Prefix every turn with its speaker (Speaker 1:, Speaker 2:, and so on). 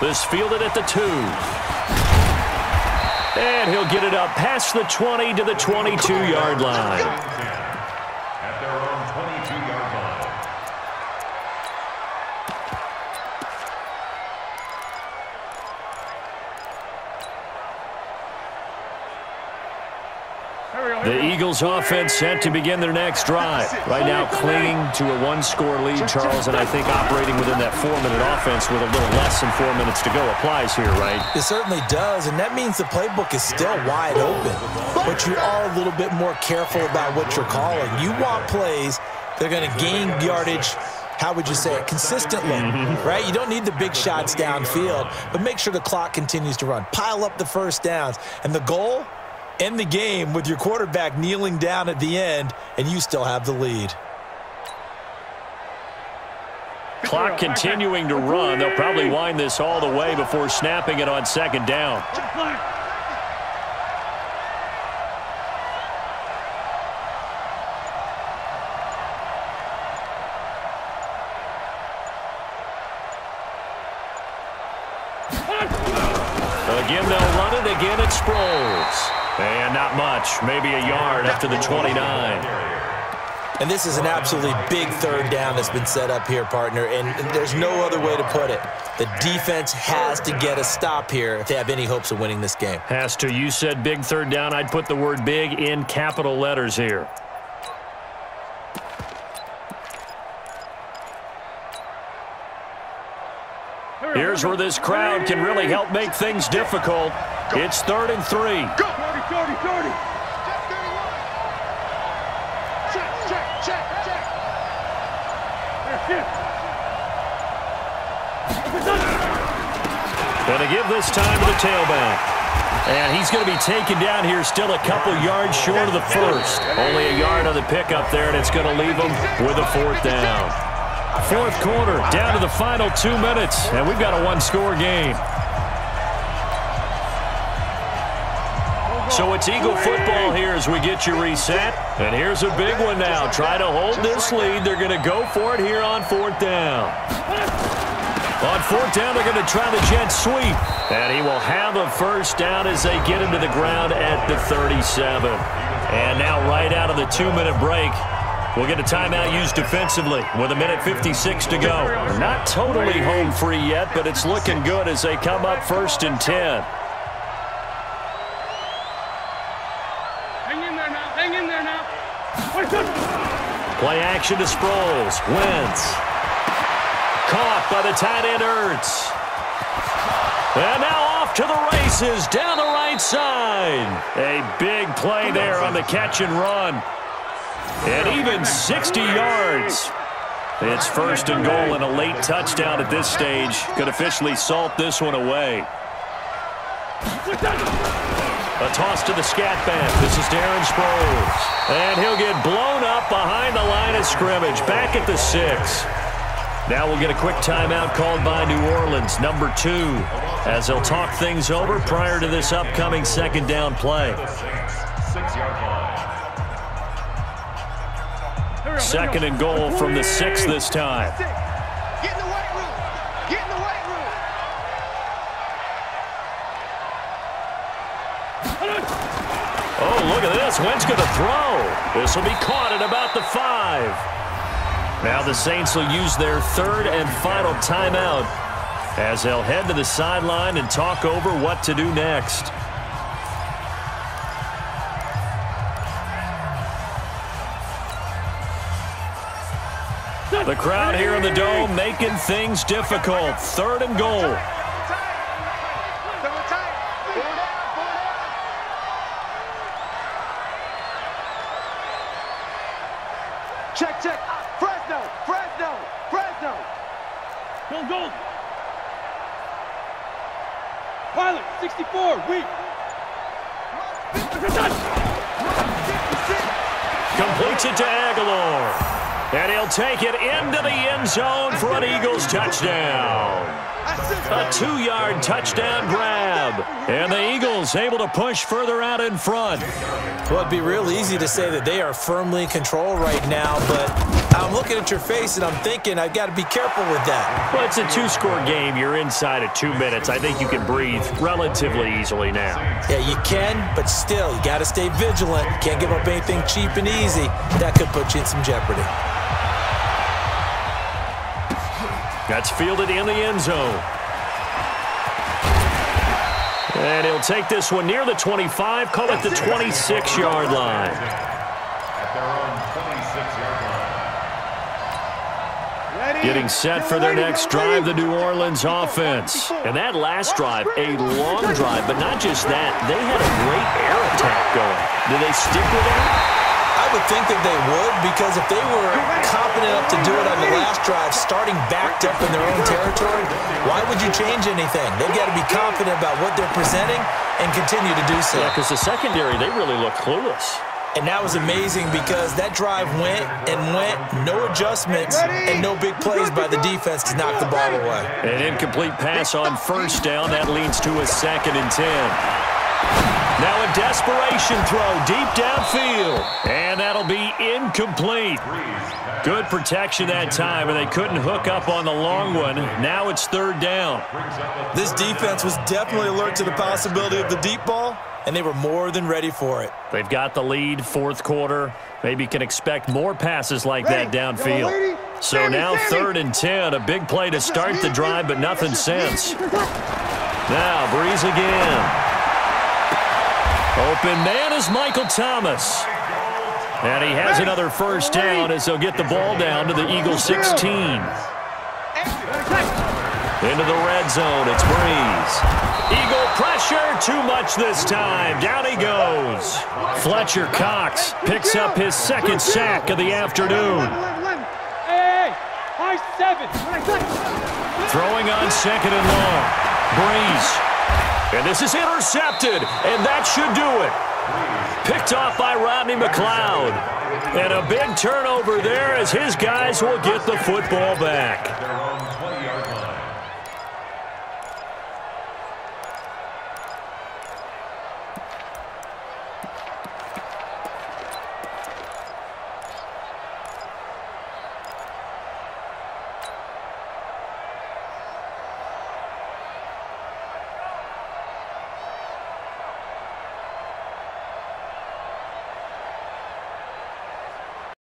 Speaker 1: This fielded at the 2. And he'll get it up past the 20 to the 22-yard line.
Speaker 2: At their own 22-yard line.
Speaker 1: The Eagles offense set to begin their next drive. Right now clinging to a one-score lead, Charles, and I think operating within that 4-minute offense with a little less than 4 minutes to go applies here, right?
Speaker 3: It certainly does, and that means the playbook is still wide open. But you are a little bit more careful about what you're calling. You want plays that are going to gain yardage, how would you say it, consistently, right? You don't need the big shots downfield, but make sure the clock continues to run. Pile up the first downs, and the goal? End the game with your quarterback kneeling down at the end, and you still have the lead.
Speaker 1: Clock continuing to run. They'll probably wind this all the way before snapping it on second down. Again, they'll run it. Again, it Sproles. And not much, maybe a yard after the 29.
Speaker 3: And this is an absolutely big third down that's been set up here, partner, and there's no other way to put it. The defense has to get a stop here if they have any hopes of winning this game.
Speaker 1: Has to. You said big third down. I'd put the word big in capital letters here. Here's where this crowd can really help make things difficult. It's 3rd and 3.
Speaker 4: Go! 30. Check.
Speaker 1: Gonna give this time to the tailback. And he's going to be taken down here still a couple yards short of the first. Only a yard on the pickup there, and it's going to leave him with a 4th down. 4th quarter, down to the final 2 minutes, and we've got a one-score game. So it's Eagle football here as we get you reset. And here's a big one now. Try to hold this lead. They're going to go for it here on 4th down. On 4th down, they're going to try the jet sweep. And he will have a first down as they get him to the ground at the 37. And now right out of the 2-minute break, we'll get a timeout used defensively with 1:56 to go. Not totally home free yet, but it's looking good as they come up 1st and 10.
Speaker 4: Hang in there now.
Speaker 1: Play action to Sproles. Wentz. Caught by the tight end Ertz. And now off to the races down the right side. A big play there on the catch and run. And even 60 yards. It's 1st and goal and a late touchdown at this stage. Could officially salt this one away. A toss to the scat back. This is Darren Sproles. And he'll get blown up behind the line of scrimmage. Back at the 6. Now we'll get a quick timeout called by New Orleans, number 2, as they'll talk things over prior to this upcoming 2nd down play.
Speaker 2: 6-yard line.
Speaker 1: 2nd and goal from the 6 this time.
Speaker 4: Get in the weight room. Get in the weight room.
Speaker 1: Oh, look at this. Wentz going to throw. This will be caught at about the 5. Now the Saints will use their 3rd and final timeout as they'll head to the sideline and talk over what to do next. The crowd here in the Dome making things difficult. 3rd and goal.
Speaker 4: Check. Fresno. Go. Pilot, 64, weak.
Speaker 1: Completes it to Aguilar. And he'll take it into the end zone for an Eagles touchdown. A 2-yard touchdown grab. And the Eagles able to push further out in front.
Speaker 3: Well, it'd be real easy to say that they are firmly in control right now, but I'm looking at your face and I'm thinking I've got to be careful with that.
Speaker 1: Well, it's a two-score game. You're inside of 2 minutes. I think you can breathe relatively easily now.
Speaker 3: Yeah, you can, but still, you got to stay vigilant. You can't give up anything cheap and easy. That could put you in some jeopardy.
Speaker 1: That's fielded in the end zone. And he'll take this one near the 25, call it the 26-yard line.
Speaker 2: At their own 26-yard line.
Speaker 1: Getting set for their next drive, the New Orleans offense. And that last drive, a long drive, but not just that. They had a great air attack going. Do they stick with that?
Speaker 3: I would think that they would, because if they were confident enough to do it on the last drive, starting backed up in their own territory, why would you change anything? They've got to be confident about what they're presenting and continue to do so.
Speaker 1: Yeah, because the secondary, they really look clueless.
Speaker 3: And that was amazing because that drive went and went, no adjustments, and no big plays by the defense to knock the ball away.
Speaker 1: An incomplete pass on first down. That leads to a 2nd and 10. Now a desperation throw deep downfield. And that'll be incomplete. Good protection that time, and they couldn't hook up on the long one. Now it's 3rd down.
Speaker 3: This defense was definitely alert to the possibility of the deep ball, and they were more than ready for it.
Speaker 1: They've got the lead, 4th quarter. Maybe can expect more passes like that downfield. So now 3rd and 10, a big play to start the drive, but nothing since. Now Breeze again. Open man is Michael Thomas. And he has another first down as they'll get the ball down to the Eagles 16. Into the red zone, it's Breeze. Eagle pressure, too much this time. Down he goes. Fletcher Cox picks up his 2nd sack of the afternoon. Throwing on 2nd and long. Breeze. And this is intercepted, and that should do it. Picked off by Rodney McLeod. And a big turnover there as his guys will get the football back.